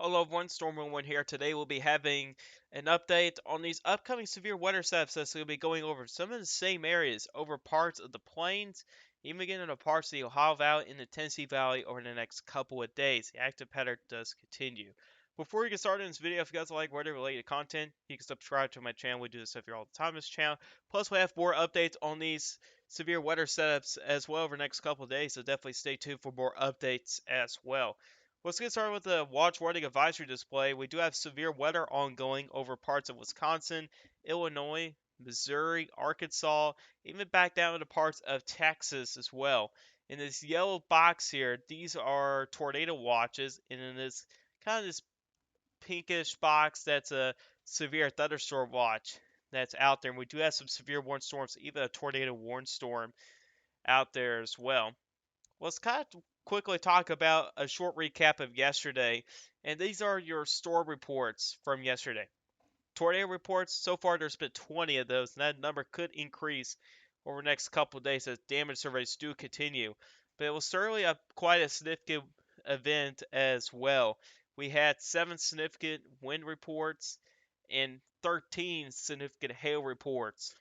Hello everyone, Storm11 here. Today we'll be having an update on these upcoming severe weather steps that's going to be going over some of the same areas over parts of the plains, even getting into parts of the Ohio Valley and the Tennessee Valley over the next couple of days. The active pattern does continue. Before we get started in this video, if you guys like weather related content, you can subscribe to my channel. We do this stuff here all the time on this channel. Plus we have more updates on these severe weather setups as well over the next couple of days, so definitely stay tuned for more updates as well. Let's get started with the watch warning advisory display. We do have severe weather ongoing over parts of Wisconsin, Illinois, Missouri, Arkansas, even back down to parts of Texas as well. In this yellow box here, these are tornado watches, and in this kind of this pinkish box, that's a severe thunderstorm watch that's out there. And we do have some severe warning storms, even a tornado warning storm out there as well. Let's kind of quickly talk about a short recap of yesterday, and these are your storm reports from yesterday. Tornado reports, so far there's been 20 of those, and that number could increase over the next couple of days as damage surveys do continue. But it was certainly quite a significant event as well. We had 7 significant wind reports and 13 significant hail reports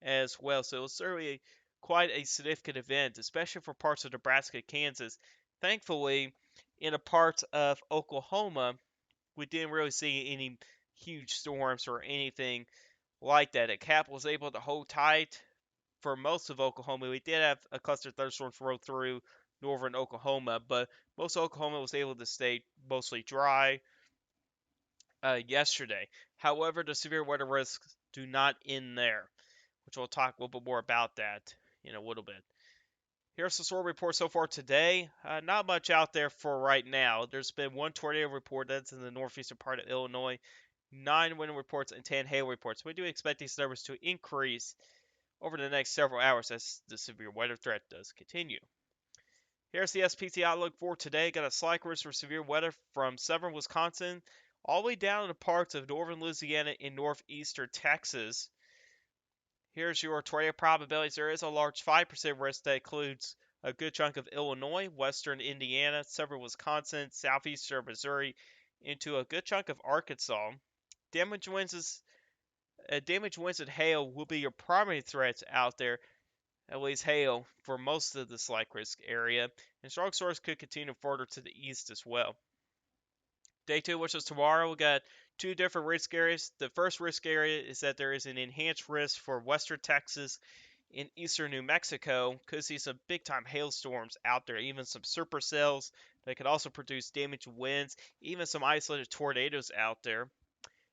as well. So it was certainly quite a significant event, especially for parts of Nebraska, Kansas. Thankfully, in a part of Oklahoma, we didn't really see any huge storms or anything like that. The cap was able to hold tight for most of Oklahoma. We did have a cluster of thunderstorms roll through northern Oklahoma, but most of Oklahoma was able to stay mostly dry yesterday. However, the severe weather risks do not end there, which we'll talk a little bit more about that in a little bit. Here's the storm report so far today. Not much out there for right now. There's been one tornado report that's in the northeastern part of Illinois, 9 wind reports, and 10 hail reports. We do expect these numbers to increase over the next several hours as the severe weather threat does continue. Here's the SPC outlook for today. Got a slight risk for severe weather from southern Wisconsin all the way down to parts of northern Louisiana and northeastern Texas. Here's your tornado probabilities. There is a large 5% risk that includes a good chunk of Illinois, western Indiana, several Wisconsin, southeastern Missouri, into a good chunk of Arkansas. Damage winds and hail will be your primary threats out there, at least hail for most of the slight risk area, and strong storms could continue further to the east as well. Day 2, which is tomorrow, we got 2 different risk areas. The first risk area is that there is an enhanced risk for western Texas and eastern New Mexico. Could see some big time hailstorms out there, even some supercells that could also produce damaged winds, even some isolated tornadoes out there.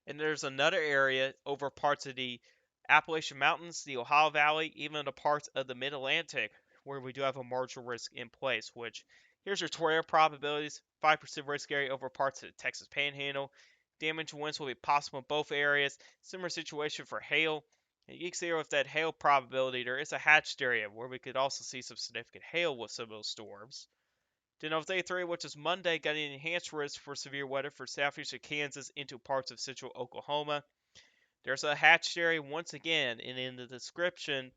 And there's another area over parts of the Appalachian Mountains, the Ohio Valley, even the parts of the Mid Atlantic where we do have a marginal risk in place. Which here's your tornado probabilities: 5% risk area over parts of the Texas Panhandle. Damage winds will be possible in both areas. Similar situation for hail. And you can see with that hail probability, there is a hatched area where we could also see some significant hail with some of those storms. Then on day 3, which is Monday, got an enhanced risk for severe weather for southeastern Kansas into parts of central Oklahoma. There's a hatched area once again, and in the description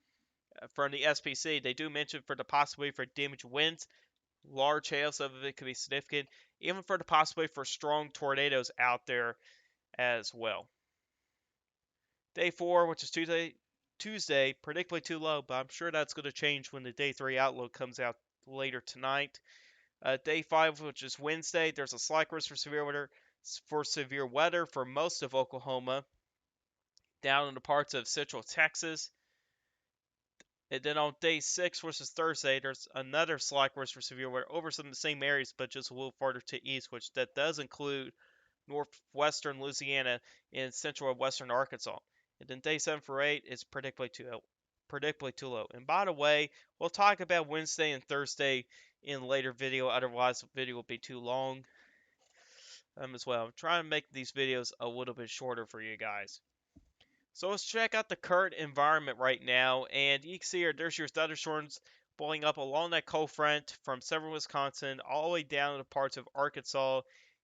from the SPC, they do mention for the possibility for damaged winds, large hail, some of it could be significant, even for the possibility for strong tornadoes out there as well. Day 4, which is Tuesday, predictably too low, but I'm sure that's going to change when the day 3 outlook comes out later tonight. Day 5, which is Wednesday, there's a slight risk for severe weather for most of Oklahoma, down in the parts of central Texas. And then on day 6, which is Thursday, there's another slight risk for severe weather over some of the same areas, but just a little farther to east, which that does include northwestern Louisiana and central and western Arkansas. And then day 7 for 8 is predictably too low. And by the way, we'll talk about Wednesday and Thursday in a later video, otherwise the video will be too long as well. I'm trying to make these videos a little bit shorter for you guys. So let's check out the current environment right now, and you can see here, there's your thunderstorms blowing up along that cold front from southern Wisconsin all the way down to parts of Arkansas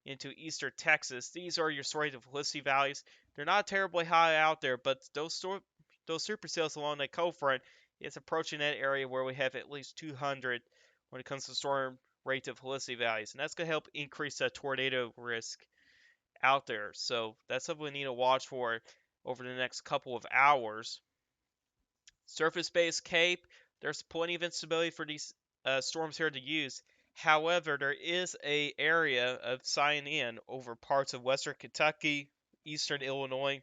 into eastern Texas. These are your sort of Felicity values. They're not terribly high out there, but those supercells along that cold front is approaching that area where we have at least 200 when it comes to storm relative helicity values, and that's going to help increase that tornado risk out there. So that's something we need to watch for over the next couple of hours. Surface-based cape, there's plenty of instability for these storms here to use. However, there is a area of sign in over parts of western Kentucky, eastern Illinois,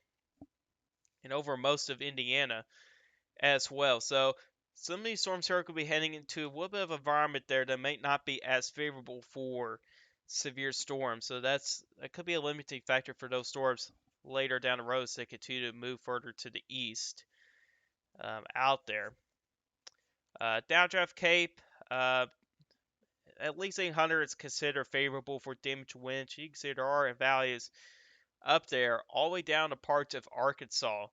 and over most of Indiana as well. So some of these storms here could be heading into a little bit of environment there that might not be as favorable for severe storms. So that could be a limiting factor for those storms later down the road as they continue to move further to the east out there. Downdraft Cape, uh, at least 800 is considered favorable for damage winds. You can see there are values up there all the way down to parts of Arkansas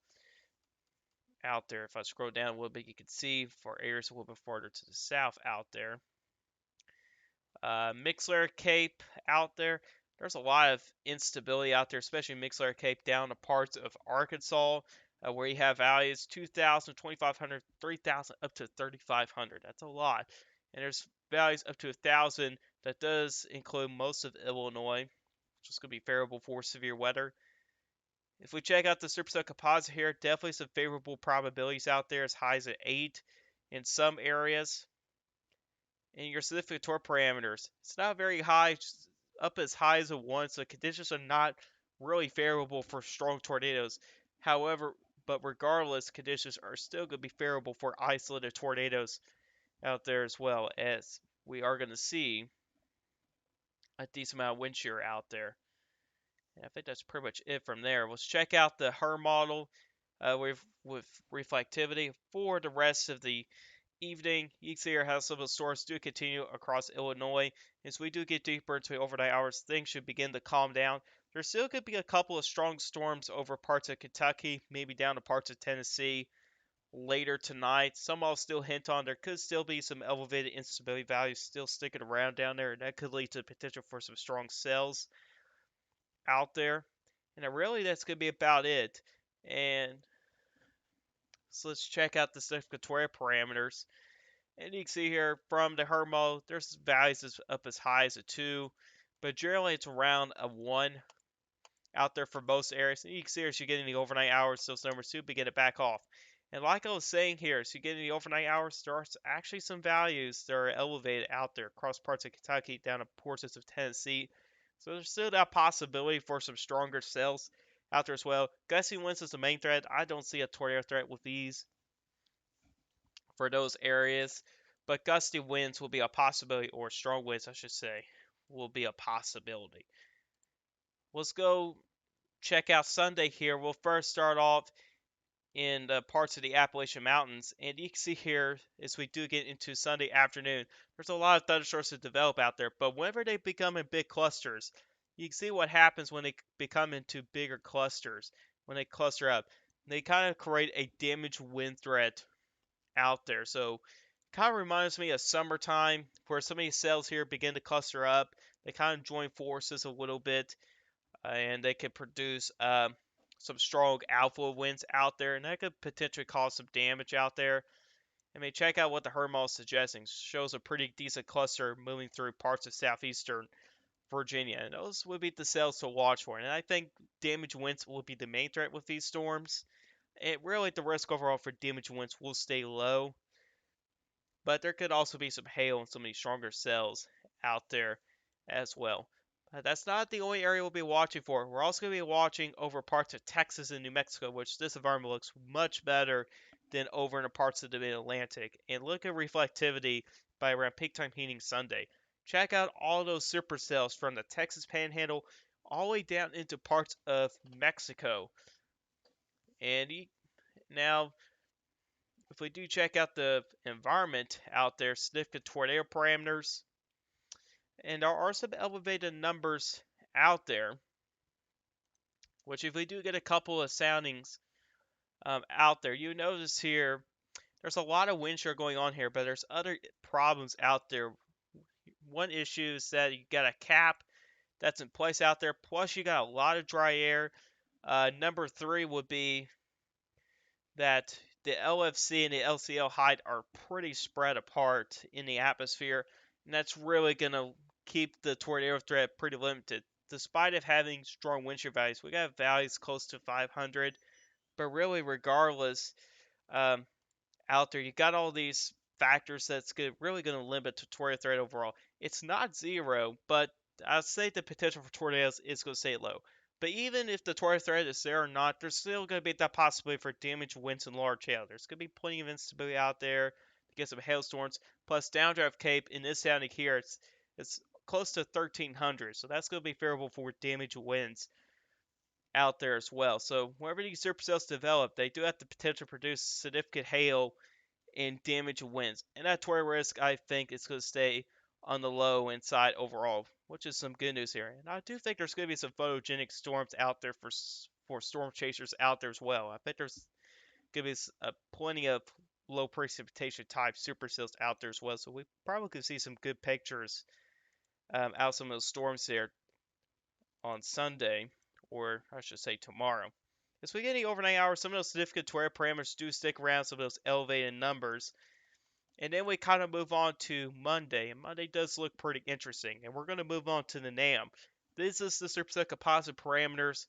out there. If I scroll down a little bit, you can see for areas a little bit farther to the south out there. Mixler Cape out there. There's a lot of instability out there, especially Mixler Cape down to parts of Arkansas, where you have values 2,000, 2,500, 3,000, up to 3,500. That's a lot. And there's values up to 1,000. That does include most of Illinois, which is going to be favorable for severe weather. If we check out the supercell composite here, definitely some favorable probabilities out there, as high as an 8 in some areas. And your significant parameters, it's not very high, just up as high as a 1, so conditions are not really favorable for strong tornadoes. However, but regardless, conditions are still going to be favorable for isolated tornadoes out there, as well as we are going to see a decent amount of wind shear out there. And I think that's pretty much it from there. Let's check out the HRRR model with reflectivity for the rest of the evening. You can see here how some of the storms do continue across Illinois. As we do get deeper into the overnight hours, things should begin to calm down. There still could be a couple of strong storms over parts of Kentucky, maybe down to parts of Tennessee later tonight. Some I'll still hint on. There could still be some elevated instability values still sticking around down there, and that could lead to the potential for some strong cells out there. And really, that's going to be about it. And so let's check out the significant parameters. And you can see here from the HRRR mode, there's values up as high as a 2, but generally it's around a 1 out there for most areas. And you can see as you get in the overnight hours, those numbers do begin to back off. And like I was saying here, as you get in the overnight hours, there are actually some values that are elevated out there across parts of Kentucky down to portions of Tennessee. So there's still that possibility for some stronger cells out there as well. Gusty winds is the main threat. I don't see a tornado threat with these for those areas, but gusty winds will be a possibility, or strong winds, I should say, will be a possibility. Let's go check out Sunday here. We'll first start off in the parts of the Appalachian Mountains, and you can see here as we do get into Sunday afternoon, there's a lot of thunderstorms to develop out there, but whenever they become in big clusters, you can see what happens when they become into bigger clusters, when they cluster up. They kind of create a damage wind threat out there. So kind of reminds me of summertime where some of these cells here begin to cluster up. They kind of join forces a little bit, and they can produce some strong alpha winds out there, and that could potentially cause some damage out there. I mean, check out what the HRRR model is suggesting. Shows a pretty decent cluster moving through parts of southeastern Virginia, and those would be the cells to watch for. And I think damage winds will be the main threat with these storms. Really, the risk overall for damage winds will stay low, but there could also be some hail and some of these stronger cells out there as well. That's not the only area we'll be watching for. We're also going to be watching over parts of Texas and New Mexico, which this environment looks much better than over in the parts of the Mid-Atlantic. And look at reflectivity by around peak time heating Sunday. Check out all those supercells from the Texas Panhandle all the way down into parts of Mexico. And now, if we do check out the environment out there, significant tornado parameters, and there are some elevated numbers out there, which if we do get a couple of soundings out there, you notice here there's a lot of wind shear going on here, but there's other problems out there. One issue is that you got a cap that's in place out there, plus you got a lot of dry air. Number 3 would be that the LFC and the LCL height are pretty spread apart in the atmosphere. And that's really going to keep the tornado threat pretty limited. Despite of having strong wind shear values, we got values close to 500, but really, regardless, um, out there, you got all these factors that's really going to limit the tornado threat overall. It's not zero, but I'd say the potential for tornadoes is going to stay low. But even if the tornado threat is there or not, there's still going to be that possibility for damage winds and large hail. There's going to be plenty of instability out there to get some hailstorms. Plus, downdraft cape in this sounding here, it's close to 1300, so that's going to be favorable for damage winds out there as well. So whenever these supercells develop, they do have the potential to produce significant hail and damage winds. And that tornado risk, I think, is going to stay on the low end side overall, which is some good news here. And I do think there's going to be some photogenic storms out there for storm chasers out there as well. I bet there's going to be plenty of low precipitation type supercells out there as well. So we probably could see some good pictures out of some of those storms there on Sunday, or I should say tomorrow. As we get any overnight hours, some of those significant tornado parameters do stick around, some of those elevated numbers. And then we kind of move on to Monday, and Monday does look pretty interesting. And we're going to move on to the NAM. This is the superset composite parameters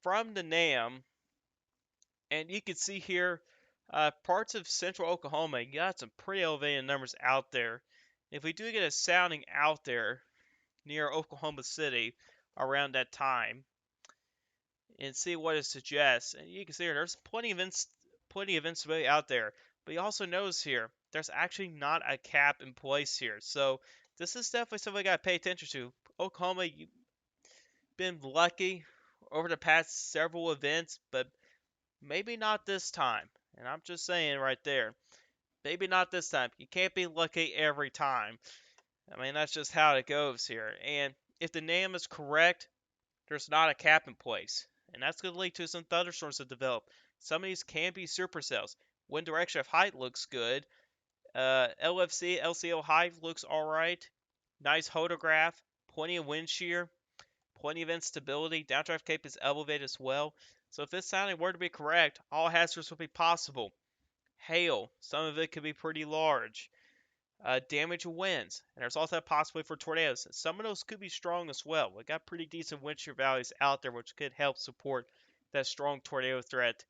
from the NAM, and you can see here parts of central Oklahoma. You got some pretty elevated numbers out there. If we do get a sounding out there near Oklahoma City around that time, and see what it suggests, and you can see here there's plenty of instability out there. But you also notice here there's actually not a cap in place here, so this is definitely something we got to pay attention to. Oklahoma, you've been lucky over the past several events, but maybe not this time. And I'm just saying right there, maybe not this time. You can't be lucky every time. I mean, that's just how it goes here. And if the name is correct, there's not a cap in place. And that's going to lead to some thunderstorms to develop. Some of these can be supercells. Wind direction of height looks good. LFC, LCO height looks alright. Nice hodograph. Plenty of wind shear. Plenty of instability. Downdraft cape is elevated as well. So if this sounding were to be correct, all hazards will be possible. Hail. Some of it could be pretty large. Damage winds, and there's also a possibility for tornadoes. Some of those could be strong as well. We got pretty decent wind shear values out there, which could help support that strong tornado threat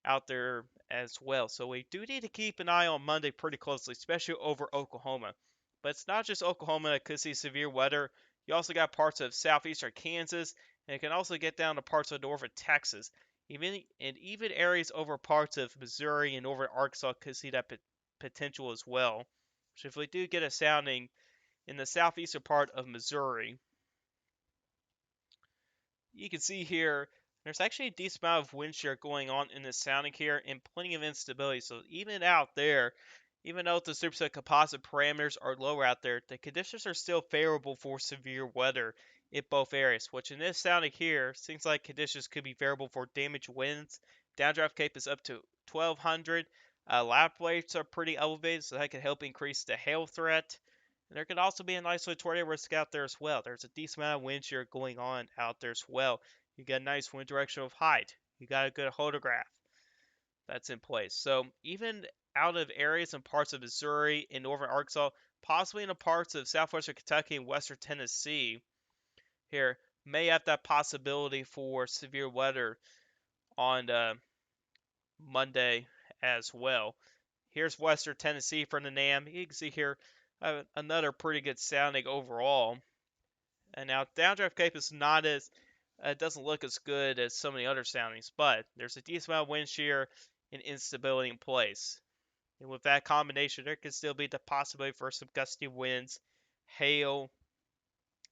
out there as well. So we do need to keep an eye on Monday pretty closely, especially over Oklahoma. But it's not just Oklahoma that could see severe weather. You also got parts of southeastern Kansas, and it can also get down to parts of northern Texas. Even areas over parts of Missouri and northern Arkansas could see that potential as well. So if we do get a sounding in the southeastern part of Missouri, you can see here there's actually a decent amount of wind shear going on in this sounding here and plenty of instability. So even out there, even though the superset composite parameters are lower out there, the conditions are still favorable for severe weather in both areas, which in this sounding here seems like conditions could be favorable for damage winds. Downdraft cape is up to 1200. Loud plates are pretty elevated, so that can help increase the hail threat. And there could also be an isolated tornado risk out there as well. There's a decent amount of wind shear going on out there as well. You got a nice wind direction of height. You got a good hodograph that's in place. So even out of areas and parts of Missouri and northern Arkansas, possibly in the parts of southwestern Kentucky and western Tennessee, here may have that possibility for severe weather on Monday as well. Here's Western Tennessee from the NAM. You can see here another pretty good sounding overall. And now Downdraft Cape is not as it doesn't look as good as some of the other soundings, but there's a decent amount of wind shear and instability in place. And with that combination, there could still be the possibility for some gusty winds, hail,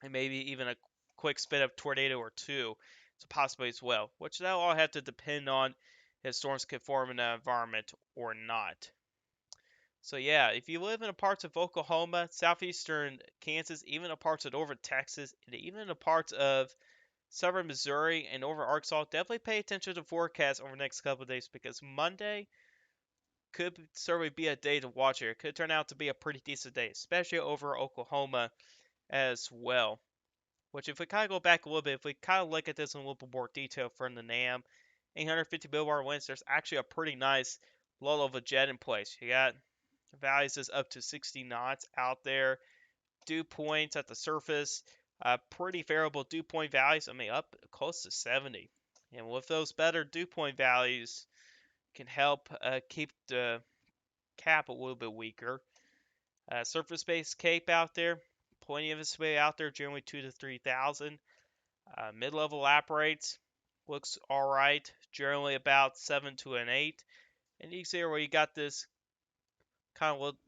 and maybe even a quick spit of tornado or two. It's a possibility as well, which that'll all have to depend on if storms can form in that environment or not. So yeah, if you live in a parts of Oklahoma, southeastern Kansas, even in parts of northern Texas, and even in parts of southern Missouri and northern Arkansas, definitely pay attention to the forecast over the next couple of days because Monday could certainly be a day to watch here. It could turn out to be a pretty decent day, especially over Oklahoma as well. Which, if we kind of go back a little bit, if we kind of look at this in a little bit more detail from the NAM, 850 millbar winds, there's actually a pretty nice low level jet in place. You got values is up to 60 knots out there. dew points at the surface, pretty favorable dew point values. I mean, up close to 70. And with those better dew point values, can help keep the cap a little bit weaker. Surface-based cape out there, plenty of visibility out there, generally 2 to 3,000. Mid-level lap rates looks all right, generally about 7 to an 8. And you can see where you got this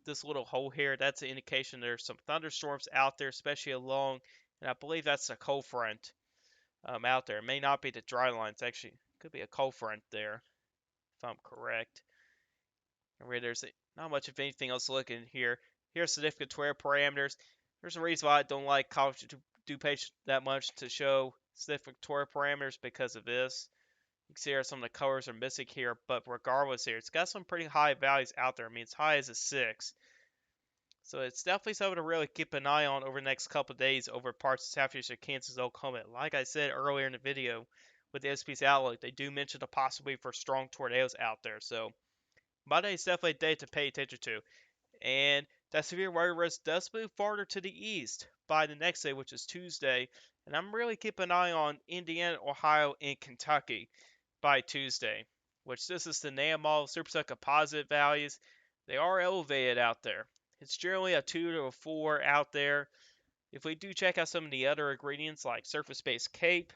this little hole here. That's an indication there's some thunderstorms out there, especially along, and I believe that's a cold front out there. It may not be the dry line. It's actually could be a cold front there, if I'm correct. And where there's not much of anything else looking here. Here's significant weather parameters. There's a reason why I don't like College DuPage that much to show significant weather parameters because of this. You can see here some of the colors are missing here, but regardless here, it's got some pretty high values out there. I mean, it's high as a 6. So it's definitely something to really keep an eye on over the next couple of days over parts of southeastern Kansas, Oklahoma. Like I said earlier in the video with the SP's outlook, they do mention the possibility for strong tornadoes out there. So Monday is definitely a day to pay attention to. And that severe weather risk does move farther to the east by the next day, which is Tuesday. And I'm really keeping an eye on Indiana, Ohio, and Kentucky by Tuesday, which this is the NAML Superset composite values. They are elevated out there. It's generally a 2 to a 4 out there. If we do check out some of the other ingredients like surface-based cape,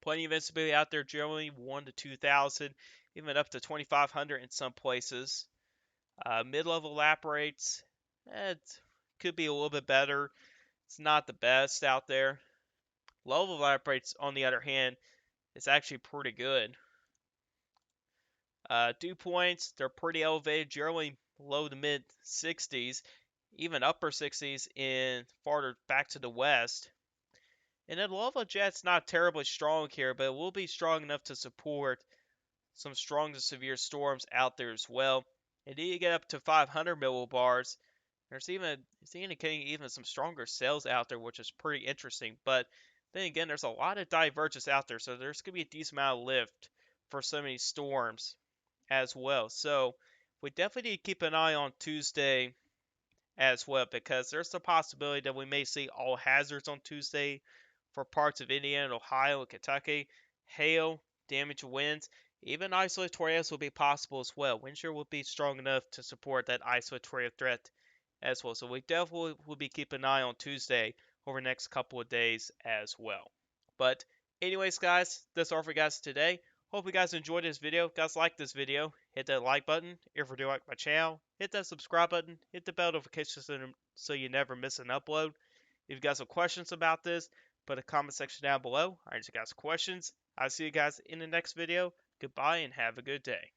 plenty of instability out there, generally 1 to 2,000, even up to 2,500 in some places. Mid-level lap rates, it could be a little bit better. It's not the best out there. Low-level lap rates, on the other hand, is actually pretty good. Dew points, they're pretty elevated, generally low to mid 60s, even upper 60s in farther back to the west. And then lava jet's not terribly strong here, but it will be strong enough to support some strong to severe storms out there as well. And you get up to 500 millibars. It's indicating even some stronger cells out there, which is pretty interesting. But then again, there's a lot of divergence out there, so there's going to be a decent amount of lift for some of these storms as well. So we definitely need to keep an eye on Tuesday as well, because there's the possibility that we may see all hazards on Tuesday for parts of Indiana, Ohio, and Kentucky. Hail, damage winds, even isolated tornadoes will be possible as well. Wind shear will be strong enough to support that isolated tornado threat as well. So we definitely will be keeping an eye on Tuesday over the next couple of days as well. But anyways, guys, that's all for you guys today. Hope you guys enjoyed this video. If you guys like this video, hit that like button. If you do like my channel, hit that subscribe button. Hit the bell notification so you never miss an upload. If you guys have questions about this, put a comment section down below. I answer you guys questions. I'll see you guys in the next video. Goodbye and have a good day.